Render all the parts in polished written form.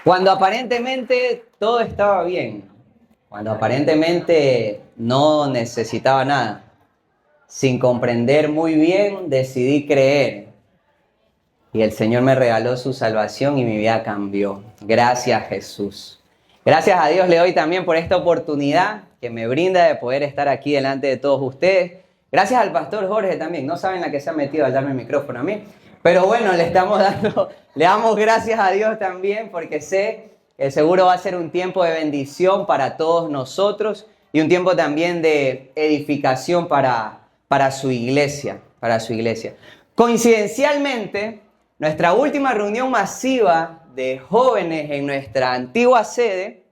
Cuando aparentemente todo estaba bien, cuando aparentemente no necesitaba nada, sin comprender muy bien, decidí creer. Y el Señor me regaló su salvación y mi vida cambió. Gracias, Jesús. Gracias a Dios le doy también por esta oportunidad que me brinda de poder estar aquí delante de todos ustedes. Gracias al pastor Jorge también. No saben la que se ha metido al darme el micrófono a mí. Pero bueno, le damos gracias a Dios también porque sé que seguro va a ser un tiempo de bendición para todos nosotros y un tiempo también de edificación para su iglesia, Coincidencialmente, nuestra última reunión masiva de jóvenes en nuestra antigua sede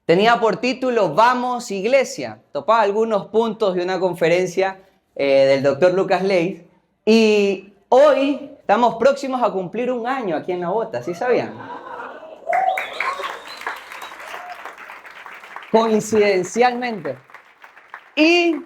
tenía por título Vamos Iglesia. Topaba algunos puntos de una conferencia del doctor Lucas Leith. Y hoy estamos próximos a cumplir un año aquí en La Bota, ¿sí sabían? Coincidencialmente. Y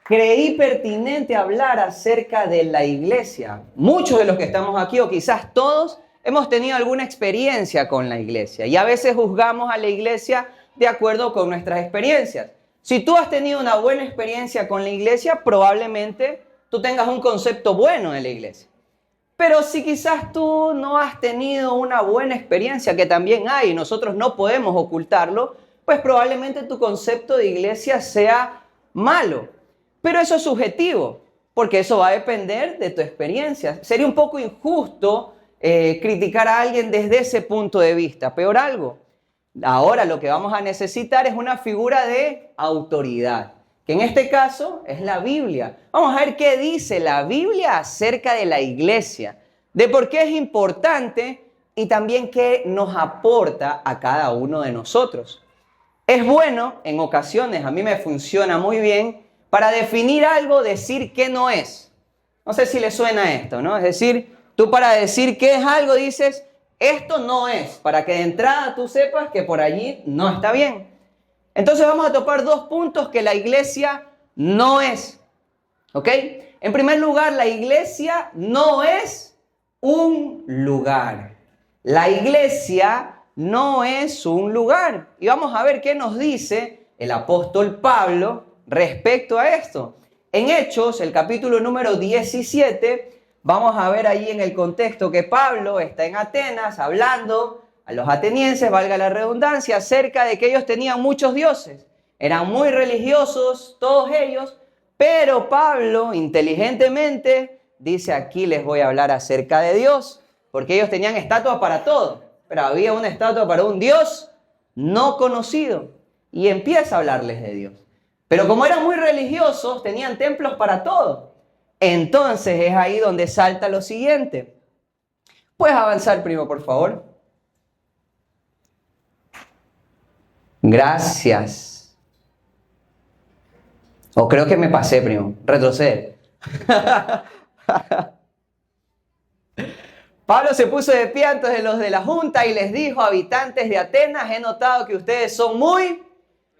creí pertinente hablar acerca de la iglesia. Muchos de los que estamos aquí, o quizás todos, hemos tenido alguna experiencia con la iglesia. Y a veces juzgamos a la iglesia de acuerdo con nuestras experiencias. Si tú has tenido una buena experiencia con la iglesia, probablemente tú tengas un concepto bueno de la iglesia. Pero si quizás tú no has tenido una buena experiencia, que también hay, y nosotros no podemos ocultarlo, pues probablemente tu concepto de iglesia sea malo. Pero eso es subjetivo, porque eso va a depender de tu experiencia. Sería un poco injusto criticar a alguien desde ese punto de vista. Peor algo, ahora lo que vamos a necesitar es una figura de autoridad, que en este caso es la Biblia. Vamos a ver qué dice la Biblia acerca de la iglesia, de por qué es importante y también qué nos aporta a cada uno de nosotros. Es bueno, en ocasiones, a mí me funciona muy bien, para definir algo, decir qué no es. No sé si le suena esto, ¿no? Es decir, tú para decir qué es algo dices, esto no es, para que de entrada tú sepas que por allí no está bien. Entonces vamos a topar dos puntos que la iglesia no es. ¿Ok? En primer lugar, la iglesia no es un lugar. La iglesia no es un lugar. Y vamos a ver qué nos dice el apóstol Pablo respecto a esto. En Hechos, el capítulo número 17, vamos a ver ahí en el contexto que Pablo está en Atenas hablando a los atenienses, valga la redundancia, acerca de que ellos tenían muchos dioses. Eran muy religiosos todos ellos, pero Pablo inteligentemente dice, aquí les voy a hablar acerca de Dios, porque ellos tenían estatuas para todo, pero había una estatua para un Dios no conocido, y empieza a hablarles de Dios. Pero como eran muy religiosos, tenían templos para todo. Entonces es ahí donde salta lo siguiente. ¿Puedes avanzar, primo, por favor? Gracias. O creo que me pasé, primo. Retrocede. Pablo se puso de pie ante los de la junta y les dijo, habitantes de Atenas, he notado que ustedes son muy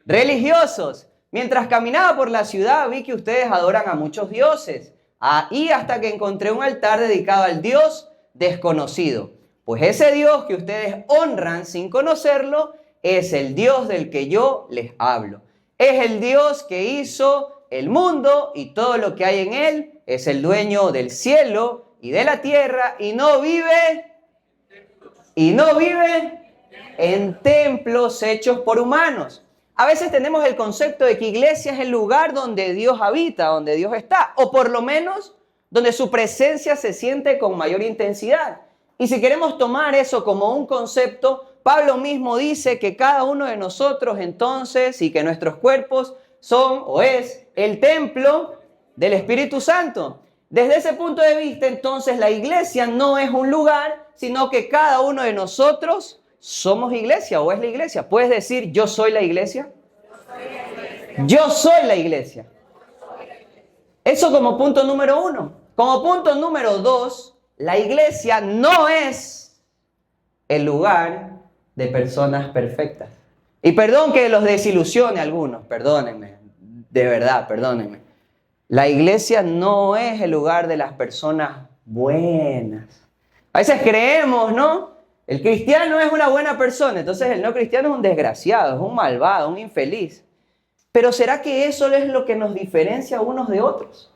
religiosos. Mientras caminaba por la ciudad vi que ustedes adoran a muchos dioses. Y hasta que encontré un altar dedicado al Dios desconocido. Pues ese Dios que ustedes honran sin conocerlo es el Dios del que yo les hablo. Es el Dios que hizo el mundo y todo lo que hay en él. Es el dueño del cielo y de la tierra y no vive en templos hechos por humanos. A veces tenemos el concepto de que iglesia es el lugar donde Dios habita, donde Dios está, o por lo menos donde su presencia se siente con mayor intensidad. Y si queremos tomar eso como un concepto, Pablo mismo dice que cada uno de nosotros entonces y que nuestros cuerpos son o es el templo del Espíritu Santo. Desde ese punto de vista, entonces, la iglesia no es un lugar, sino que cada uno de nosotros somos iglesia o es la iglesia. ¿Puedes decir, yo soy la iglesia? Yo soy la iglesia. Eso como punto número 1. Como punto número 2, la iglesia no es el lugar de personas perfectas. Y perdón que los desilusione a algunos, perdónenme, de verdad, perdónenme. La iglesia no es el lugar de las personas buenas. A veces creemos, ¿no? El cristiano es una buena persona, entonces el no cristiano es un desgraciado, es un malvado, un infeliz. Pero ¿será que eso es lo que nos diferencia unos de otros?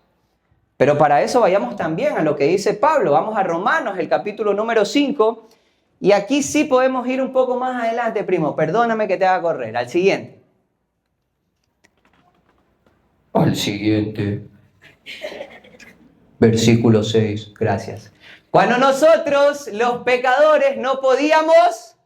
Pero para eso vayamos también a lo que dice Pablo. Vamos a Romanos, el capítulo número 5. Y aquí sí podemos ir un poco más adelante, primo. Perdóname que te haga correr. Al siguiente. Al siguiente. Versículo 6. Gracias. Cuando nosotros, los pecadores, no podíamos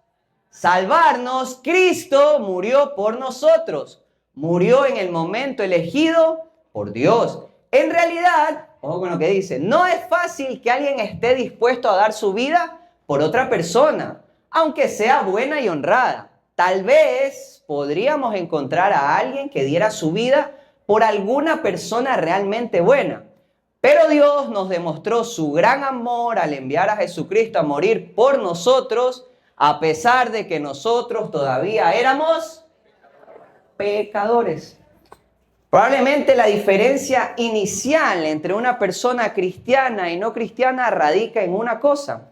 salvarnos, Cristo murió por nosotros. Murió en el momento elegido por Dios. En realidad, ojo con lo que dice, no es fácil que alguien esté dispuesto a dar su vida por otra persona, aunque sea buena y honrada. Tal vez podríamos encontrar a alguien que diera su vida por alguna persona realmente buena. Pero Dios nos demostró su gran amor al enviar a Jesucristo a morir por nosotros, a pesar de que nosotros todavía éramos pecadores. Probablemente la diferencia inicial entre una persona cristiana y no cristiana radica en una cosa.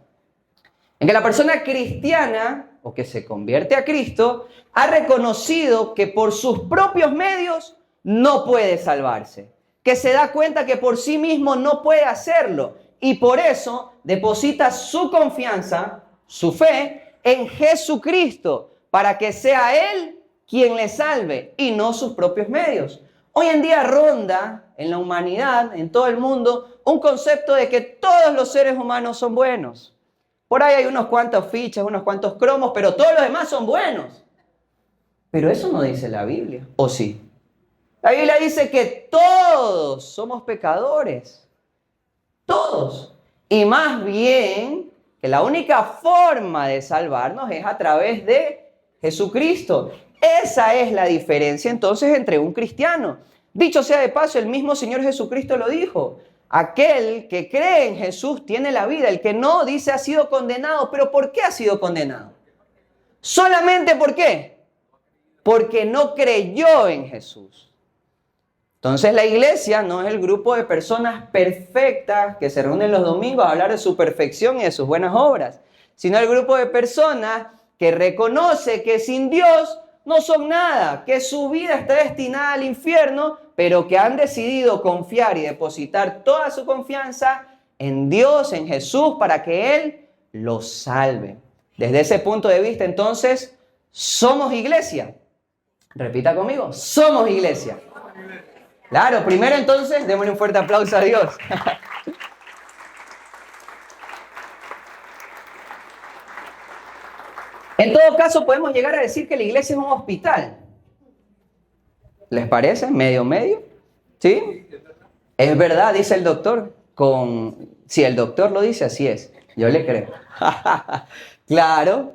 En que la persona cristiana, o que se convierte a Cristo, ha reconocido que por sus propios medios no puede salvarse. Que se da cuenta que por sí mismo no puede hacerlo. Y por eso deposita su confianza, su fe, en Jesucristo, para que sea Él quien le salve y no sus propios medios. Hoy en día ronda en la humanidad, en todo el mundo, un concepto de que todos los seres humanos son buenos. Por ahí hay unos cuantos fichas, unos cuantos cromos, pero todos los demás son buenos. Pero eso no dice la Biblia, ¿o sí? La Biblia dice que todos somos pecadores. Todos. Y más bien, que la única forma de salvarnos es a través de Jesucristo. Esa es la diferencia entonces entre un cristiano. Dicho sea de paso, el mismo Señor Jesucristo lo dijo. Aquel que cree en Jesús tiene la vida. El que no, dice, ha sido condenado. ¿Pero por qué ha sido condenado? ¿Solamente por qué? Porque no creyó en Jesús. Entonces la iglesia no es el grupo de personas perfectas que se reúnen los domingos a hablar de su perfección y de sus buenas obras, sino el grupo de personas que reconoce que sin Dios no son nada, que su vida está destinada al infierno, pero que han decidido confiar y depositar toda su confianza en Dios, en Jesús, para que Él los salve. Desde ese punto de vista, entonces, somos iglesia. Repita conmigo, somos iglesia. Claro, primero entonces, démosle un fuerte aplauso a Dios. En todo caso, podemos llegar a decir que la iglesia es un hospital. ¿Les parece? ¿Medio? ¿Sí? Es verdad, dice el doctor. Si el doctor lo dice, así es. Yo le creo. Claro.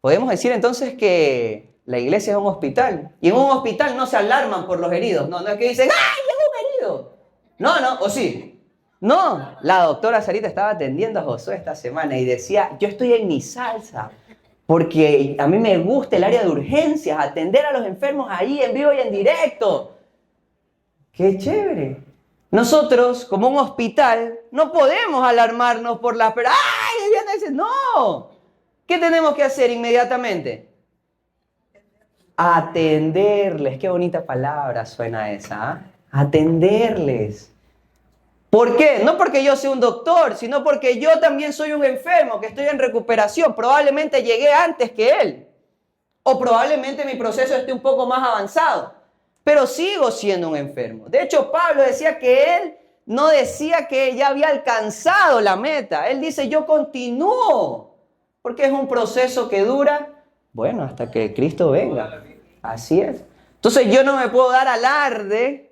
Podemos decir entonces que la iglesia es un hospital. Y en un hospital no se alarman por los heridos. No es que dicen, ¡ay, llegó un herido! No, ¿o sí? No, la doctora Sarita estaba atendiendo a Josué esta semana y decía, yo estoy en mi salsa. Porque a mí me gusta el área de urgencias, atender a los enfermos ahí en vivo y en directo. ¡Qué chévere! Nosotros, como un hospital, no podemos alarmarnos por las personas. ¡Ay! ¡No! ¿Qué tenemos que hacer inmediatamente? Atenderles. Qué bonita palabra suena esa, ¿eh? Atenderles. ¿Por qué? No porque yo sea un doctor, sino porque yo también soy un enfermo que estoy en recuperación. Probablemente llegué antes que él. O probablemente mi proceso esté un poco más avanzado. Pero sigo siendo un enfermo. De hecho, Pablo decía que él no decía que ya había alcanzado la meta. Él dice, yo continúo. Porque es un proceso que dura, bueno, hasta que Cristo venga. Así es. Entonces yo no me puedo dar alarde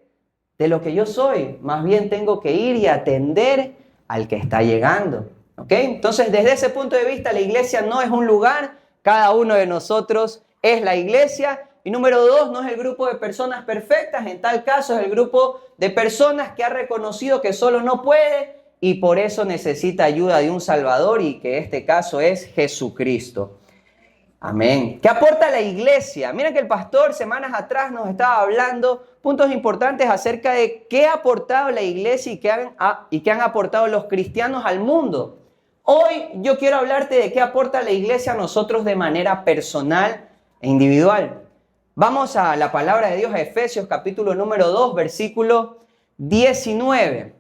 de lo que yo soy, más bien tengo que ir y atender al que está llegando, ¿ok? Entonces, desde ese punto de vista, la iglesia no es un lugar, cada uno de nosotros es la iglesia. Y número 2, no es el grupo de personas perfectas, en tal caso es el grupo de personas que ha reconocido que solo no puede y por eso necesita ayuda de un Salvador y que este caso es Jesucristo. Amén. ¿Qué aporta la iglesia? Miren que el pastor semanas atrás nos estaba hablando puntos importantes acerca de qué ha aportado la iglesia y qué han aportado los cristianos al mundo. Hoy yo quiero hablarte de qué aporta la iglesia a nosotros de manera personal e individual. Vamos a la palabra de Dios, a Efesios capítulo número 2, versículo 19.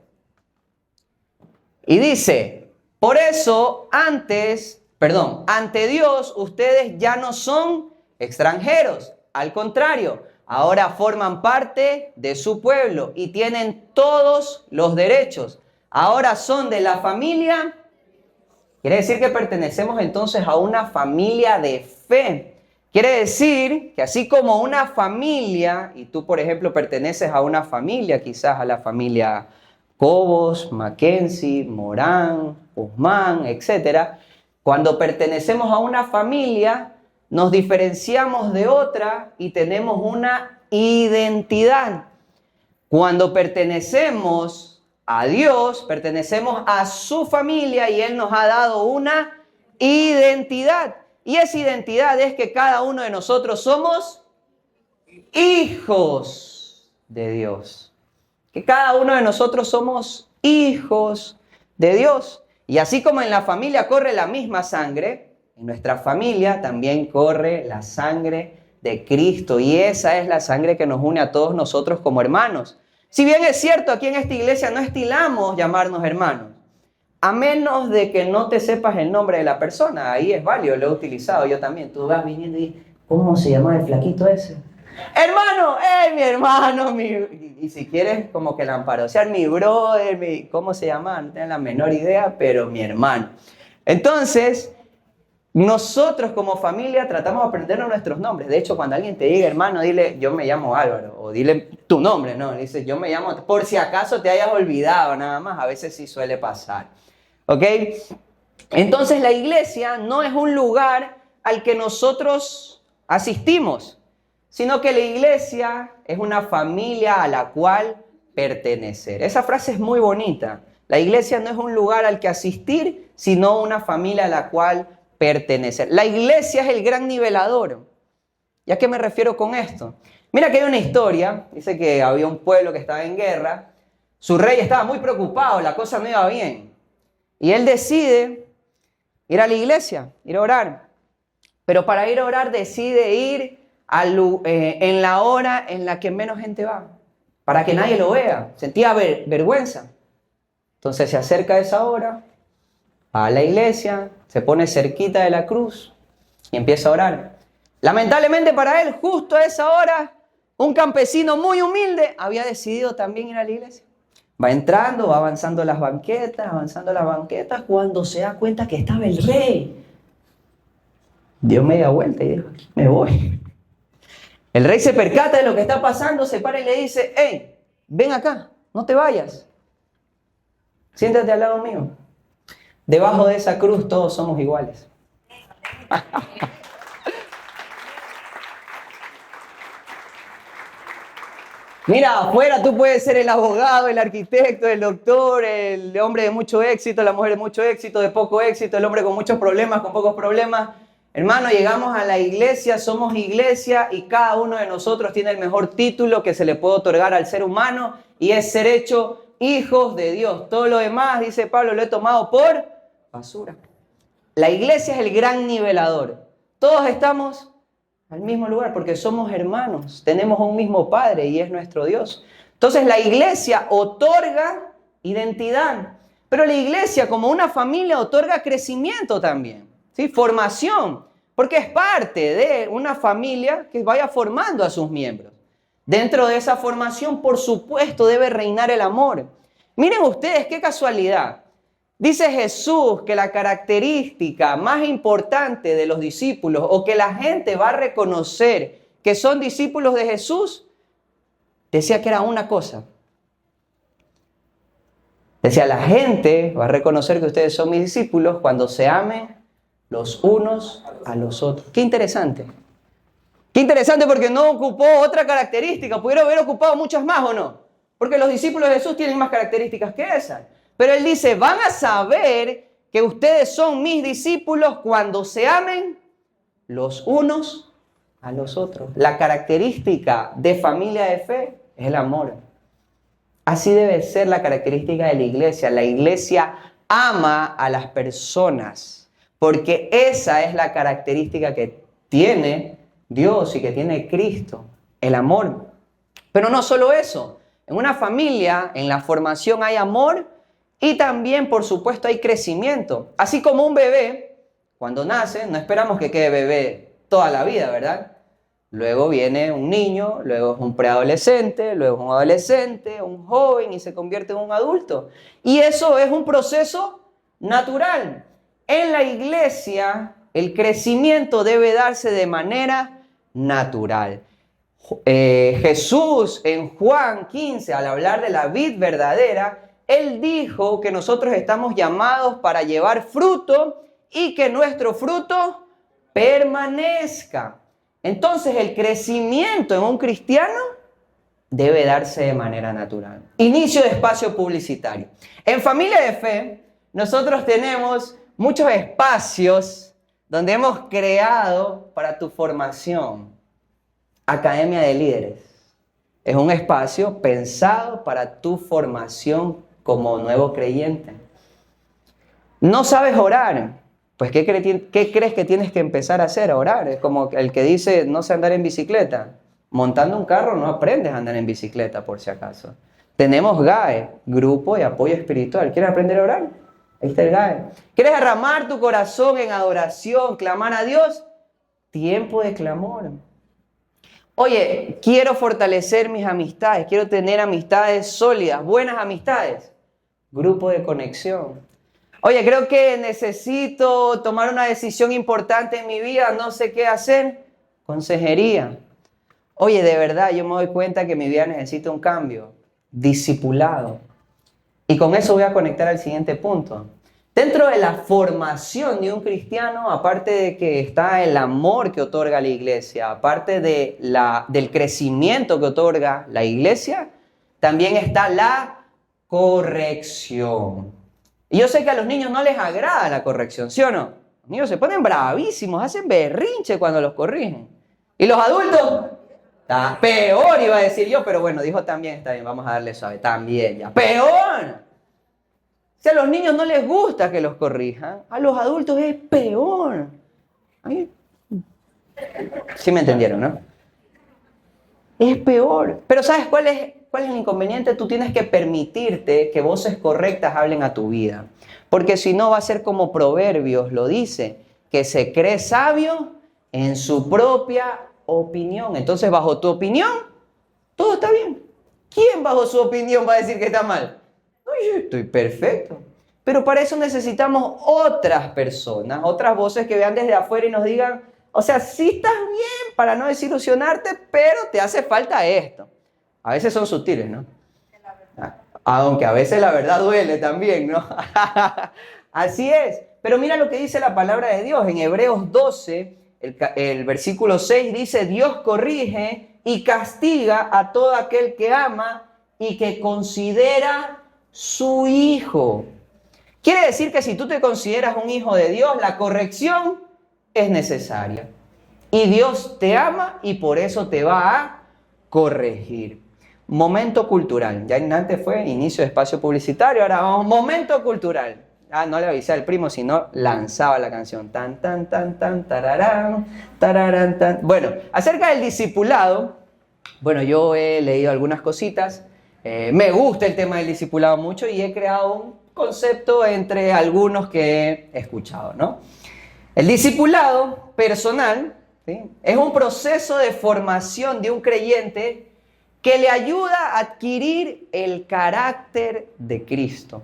Y dice, por eso ante Dios ustedes ya no son extranjeros. Al contrario, ahora forman parte de su pueblo y tienen todos los derechos. Ahora son de la familia. Quiere decir que pertenecemos entonces a una familia de fe. Quiere decir que así como una familia, y tú por ejemplo perteneces a una familia, quizás a la familia Cobos, Mackenzie, Morán, Guzmán, etc. Cuando pertenecemos a una familia, nos diferenciamos de otra y tenemos una identidad. Cuando pertenecemos a Dios, pertenecemos a su familia y Él nos ha dado una identidad. Y esa identidad es que cada uno de nosotros somos hijos de Dios. Que cada uno de nosotros somos hijos de Dios. Y así como en la familia corre la misma sangre, en nuestra familia también corre la sangre de Cristo. Y esa es la sangre que nos une a todos nosotros como hermanos. Si bien es cierto, aquí en esta iglesia no estilamos llamarnos hermanos, a menos de que no te sepas el nombre de la persona. Ahí es válido, lo he utilizado yo también. Tú vas viniendo y ¿cómo se llama el flaquito ese? Hermano, mi hermano, y si quieres como que lamparosear, mi brother, ¿cómo se llama? No tengo la menor idea, pero mi hermano. Entonces, nosotros como familia tratamos de aprendernos nuestros nombres. De hecho, cuando alguien te diga hermano, dile yo me llamo Álvaro, o dile tu nombre, ¿no? Dice yo me llamo, por si acaso te hayas olvidado nada más, a veces sí suele pasar. ¿Ok? Entonces la iglesia no es un lugar al que nosotros asistimos, sino que la iglesia es una familia a la cual pertenecer. Esa frase es muy bonita. La iglesia no es un lugar al que asistir, sino una familia a la cual pertenecer. La iglesia es el gran nivelador. ¿Y a qué me refiero con esto? Mira que hay una historia, dice que había un pueblo que estaba en guerra, su rey estaba muy preocupado, la cosa no iba bien. Y él decide ir a la iglesia, ir a orar. Pero para ir a orar decide ir en la hora en la que menos gente va, para que nadie lo vea. Sentía vergüenza. Entonces se acerca a esa hora, va a la iglesia, se pone cerquita de la cruz y empieza a orar. Lamentablemente para él, justo a esa hora, un campesino muy humilde había decidido también ir a la iglesia. Va entrando, va avanzando las banquetas, cuando se da cuenta que estaba el rey. Dio media vuelta y dijo, aquí me voy. El rey se percata de lo que está pasando, se para y le dice, hey, ven acá, no te vayas. Siéntate al lado mío. Debajo de esa cruz todos somos iguales. Mira, afuera tú puedes ser el abogado, el arquitecto, el doctor, el hombre de mucho éxito, la mujer de mucho éxito, de poco éxito, el hombre con muchos problemas, con pocos problemas. Hermano, llegamos a la iglesia, somos iglesia y cada uno de nosotros tiene el mejor título que se le puede otorgar al ser humano y es ser hecho hijos de Dios. Todo lo demás, dice Pablo, lo he tomado por basura. La iglesia es el gran nivelador. Todos estamos al mismo lugar porque somos hermanos, tenemos un mismo Padre y es nuestro Dios. Entonces la iglesia otorga identidad, pero la iglesia como una familia otorga crecimiento también. ¿Sí? Formación, porque es parte de una familia que vaya formando a sus miembros. Dentro de esa formación, por supuesto, debe reinar el amor. Miren ustedes qué casualidad. Dice Jesús que la característica más importante de los discípulos o que la gente va a reconocer que son discípulos de Jesús, decía que era una cosa. Decía, la gente va a reconocer que ustedes son mis discípulos cuando se amen los unos a los otros. Qué interesante. Qué interesante porque no ocupó otra característica. Pudiera haber ocupado muchas más o no. Porque los discípulos de Jesús tienen más características que esas. Pero él dice, van a saber que ustedes son mis discípulos cuando se amen los unos a los otros. La característica de familia de fe es el amor. Así debe ser la característica de la iglesia. La iglesia ama a las personas, porque esa es la característica que tiene Dios y que tiene Cristo, el amor. Pero no solo eso, en una familia, en la formación hay amor y también, por supuesto, hay crecimiento. Así como un bebé, cuando nace, no esperamos que quede bebé toda la vida, ¿verdad? Luego viene un niño, luego es un preadolescente, luego es un adolescente, un joven y se convierte en un adulto. Y eso es un proceso natural. En la iglesia, el crecimiento debe darse de manera natural. Jesús en Juan 15, al hablar de la vid verdadera, Él dijo que nosotros estamos llamados para llevar fruto y que nuestro fruto permanezca. Entonces, el crecimiento en un cristiano debe darse de manera natural. Inicio de espacio publicitario. En Familia de Fe, nosotros tenemos muchos espacios donde hemos creado para tu formación. Academia de Líderes. Es un espacio pensado para tu formación como nuevo creyente. ¿No sabes orar? Pues, ¿qué crees que tienes que empezar a hacer? A orar. Es como el que dice, no sé andar en bicicleta. Montando un carro no aprendes a andar en bicicleta, por si acaso. Tenemos GAE, Grupo de Apoyo Espiritual. ¿Quieres aprender a orar? Ahí está el GAE. ¿Quieres derramar tu corazón en adoración, clamar a Dios? Tiempo de clamor. Oye, quiero fortalecer mis amistades, quiero tener amistades sólidas, buenas amistades. Grupo de conexión. Oye, creo que necesito tomar una decisión importante en mi vida, no sé qué hacer. Consejería. Oye, de verdad, yo me doy cuenta que mi vida necesita un cambio. Discipulado. Y con eso voy a conectar al siguiente punto. Dentro de la formación de un cristiano, aparte de que está el amor que otorga la iglesia, aparte del crecimiento que otorga la iglesia, también está la corrección. Y yo sé que a los niños no les agrada la corrección, ¿sí o no? Los niños se ponen bravísimos, hacen berrinche cuando los corrigen. Y los adultos, peor iba a decir yo, pero bueno, dijo también, está bien, vamos a darle suave, también ya, peor. Si a los niños no les gusta que los corrijan, a los adultos es peor. Sí me entendieron, ¿no? Es peor. Pero ¿sabes cuál es el inconveniente? Tú tienes que permitirte que voces correctas hablen a tu vida. Porque si no va a ser como Proverbios lo dice, que se cree sabio en su propia opinión. Entonces, bajo tu opinión, todo está bien. ¿Quién bajo su opinión va a decir que está mal? No, yo estoy perfecto. Pero para eso necesitamos otras personas, otras voces que vean desde afuera y nos digan, o sea, sí estás bien para no desilusionarte, pero te hace falta esto. A veces son sutiles, ¿no? Aunque a veces la verdad duele también, ¿no? Así es. Pero mira lo que dice la palabra de Dios. En Hebreos 12, el versículo 6 dice, Dios corrige y castiga a todo aquel que ama y que considera su hijo. Quiere decir que si tú te consideras un hijo de Dios, la corrección es necesaria. Y Dios te ama y por eso te va a corregir. Momento cultural. Ya antes fue inicio de espacio publicitario, ahora vamos, momento cultural. No le avisé al primo, sino lanzaba la canción. Tan, tan, tan, tan, tararán, tararán, tan. Bueno, acerca del discipulado, bueno, yo he leído algunas cositas. Me gusta el tema del discipulado mucho y he creado un concepto entre algunos que he escuchado, ¿no? El discipulado personal, ¿sí?, es un proceso de formación de un creyente que le ayuda a adquirir el carácter de Cristo.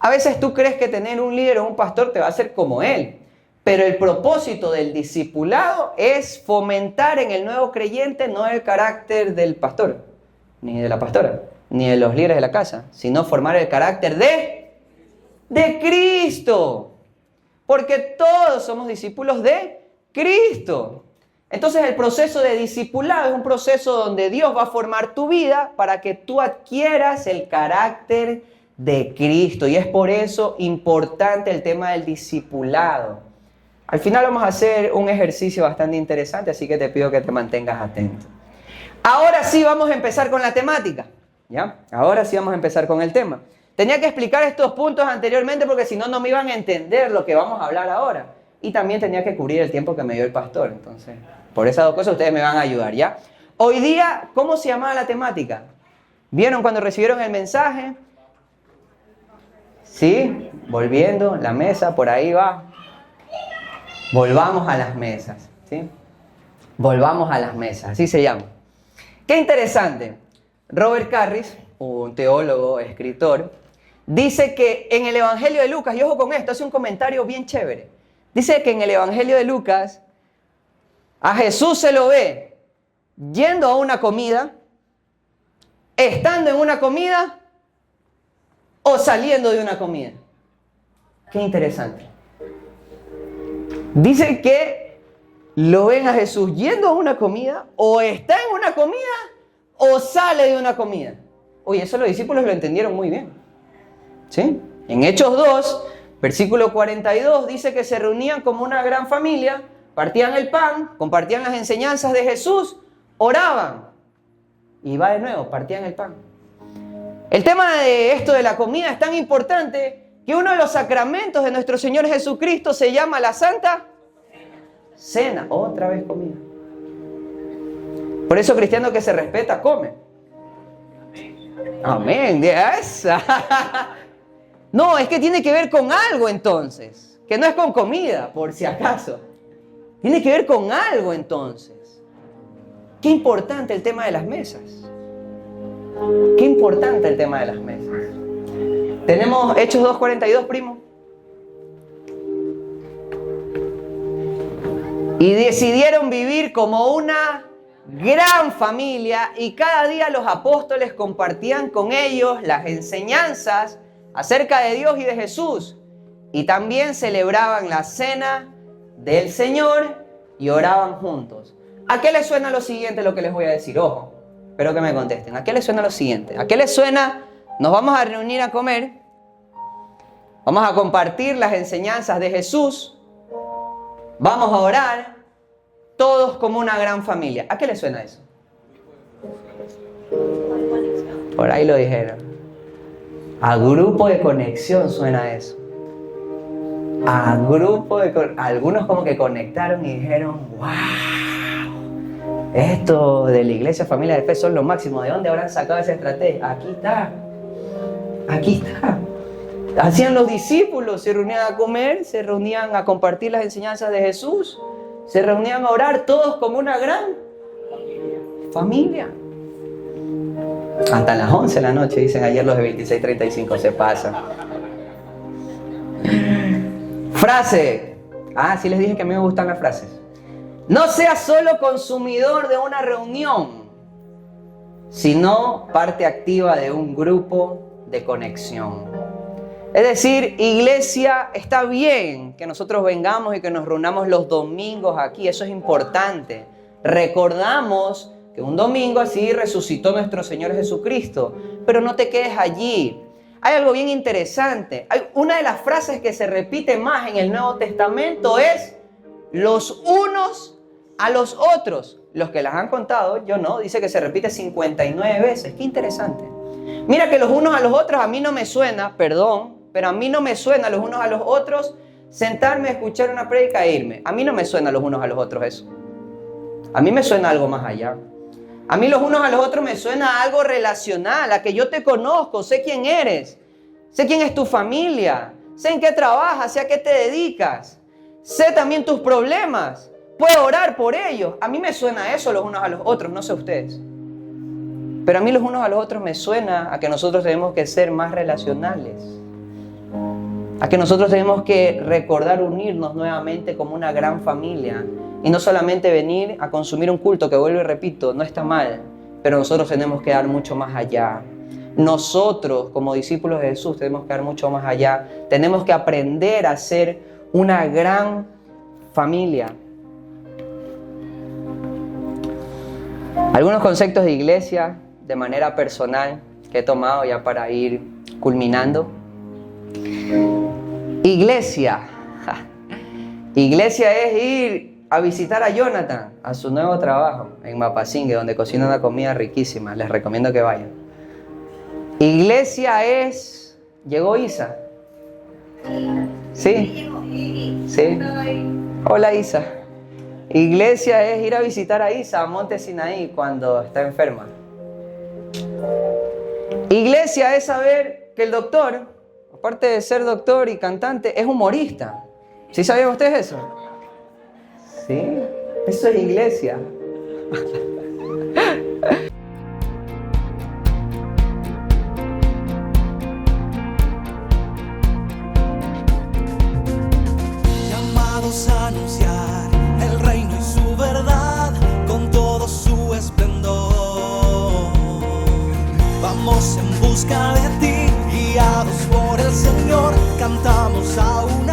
A veces tú crees que tener un líder o un pastor te va a hacer como él, pero el propósito del discipulado es fomentar en el nuevo creyente no el carácter del pastor, ni de la pastora, ni de los líderes de la casa, sino formar el carácter de Cristo. Porque todos somos discípulos de Cristo. Entonces el proceso de discipulado es un proceso donde Dios va a formar tu vida para que tú adquieras el carácter de Cristo. Y es por eso importante el tema del discipulado. Al final vamos a hacer un ejercicio bastante interesante, así que te pido que te mantengas atento. Ahora sí vamos a empezar con la temática, ¿ya? Ahora sí vamos a empezar con el tema. Tenía que explicar estos puntos anteriormente porque si no, no me iban a entender lo que vamos a hablar ahora. Y también tenía que cubrir el tiempo que me dio el pastor. Entonces, por esas dos cosas ustedes me van a ayudar, ¿ya? Hoy día, ¿cómo se llamaba la temática? ¿Vieron cuando recibieron el mensaje? Sí, volviendo, la mesa, por ahí va. Volvamos a las mesas, ¿sí? Volvamos a las mesas, así se llama. Qué interesante. Robert Carris, un teólogo, escritor, dice que en el Evangelio de Lucas, y ojo con esto, hace un comentario bien chévere. Dice que en el Evangelio de Lucas a Jesús se lo ve yendo a una comida, estando en una comida o saliendo de una comida. Qué interesante. Dice que lo ven a Jesús yendo a una comida, o está en una comida, o sale de una comida. Oye, eso los discípulos lo entendieron muy bien. ¿Sí? En Hechos 2, versículo 42, dice que se reunían como una gran familia, partían el pan, compartían las enseñanzas de Jesús, oraban. Y va de nuevo, partían el pan. El tema de esto de la comida es tan importante que uno de los sacramentos de nuestro Señor Jesucristo se llama la Santa Cena. Otra vez comida. Por eso cristiano que se respeta, come. Amén. Esa. No, es que tiene que ver con algo entonces. Que no es con comida, por si acaso. Tiene que ver con algo entonces. Qué importante el tema de las mesas. Qué importante el tema de las mesas. Tenemos Hechos 2:42, primo. Y decidieron vivir como una gran familia y cada día los apóstoles compartían con ellos las enseñanzas acerca de Dios y de Jesús. Y también celebraban la cena del Señor y oraban juntos. ¿A qué les suena lo siguiente lo que les voy a decir? Ojo, espero que me contesten. ¿A qué les suena lo siguiente? ¿A qué les suena? Nos vamos a reunir a comer. Vamos a compartir las enseñanzas de Jesús. Vamos a orar. Todos como una gran familia. ¿A qué les suena eso? Por ahí lo dijeron. A grupo de conexión suena eso. A grupo de... Algunos como que conectaron y dijeron, ¡wow! Esto de la iglesia familia de fe son lo máximo. ¿De dónde habrán sacado esa estrategia? Aquí está. Aquí está. Hacían los discípulos, se reunían a comer, se reunían a compartir las enseñanzas de Jesús, se reunían a orar todos como una gran familia. Hasta las 11 de la noche, dicen ayer los de 2635, se pasan. Frase. Sí les dije que a mí me gustan las frases. No seas solo consumidor de una reunión, sino parte activa de un grupo de conexión. Es decir, iglesia, está bien que nosotros vengamos y que nos reunamos los domingos aquí, eso es importante. Recordamos que un domingo así resucitó nuestro Señor Jesucristo, pero no te quedes allí. Hay algo bien interesante. Una de las frases que se repite más en el Nuevo Testamento es los unos a los otros. Los que las han contado, yo no, dice que se repite 59 veces. Qué interesante. Mira que los unos a los otros a mí no me suena, perdón, pero a mí no me suena los unos a los otros sentarme a escuchar una prédica e irme. A mí no me suena los unos a los otros eso. A mí me suena algo más allá. A mí los unos a los otros me suena algo relacional, a que yo te conozco, sé quién eres, sé quién es tu familia, sé en qué trabajas, sé a qué te dedicas, sé también tus problemas, puedo orar por ellos. A mí me suena eso los unos a los otros, no sé ustedes. Pero a mí los unos a los otros me suena a que nosotros tenemos que ser más relacionales, a que nosotros tenemos que recordar unirnos nuevamente como una gran familia. Y no solamente venir a consumir un culto que, vuelvo y repito, no está mal, pero nosotros tenemos que dar mucho más allá. Nosotros, como discípulos de Jesús, tenemos que dar mucho más allá. Tenemos que aprender a ser una gran familia. Algunos conceptos de iglesia, de manera personal, que he tomado ya para ir culminando. Iglesia. Iglesia es ir a visitar a Jonathan a su nuevo trabajo en Mapasingue, donde cocina una comida riquísima. Les recomiendo que vayan. Iglesia es ¿Llegó Isa? ¿Sí? Sí. Hola Isa. Iglesia es ir a visitar a Isa a Monte Sinaí cuando está enferma. Iglesia es saber que el doctor, aparte de ser doctor y cantante, es humorista. ¿Sí sabían ustedes eso? Sí, eso es iglesia. Llamados a anunciar el reino y su verdad con todo su esplendor. Vamos en busca de ti, guiados por el Señor, cantamos a un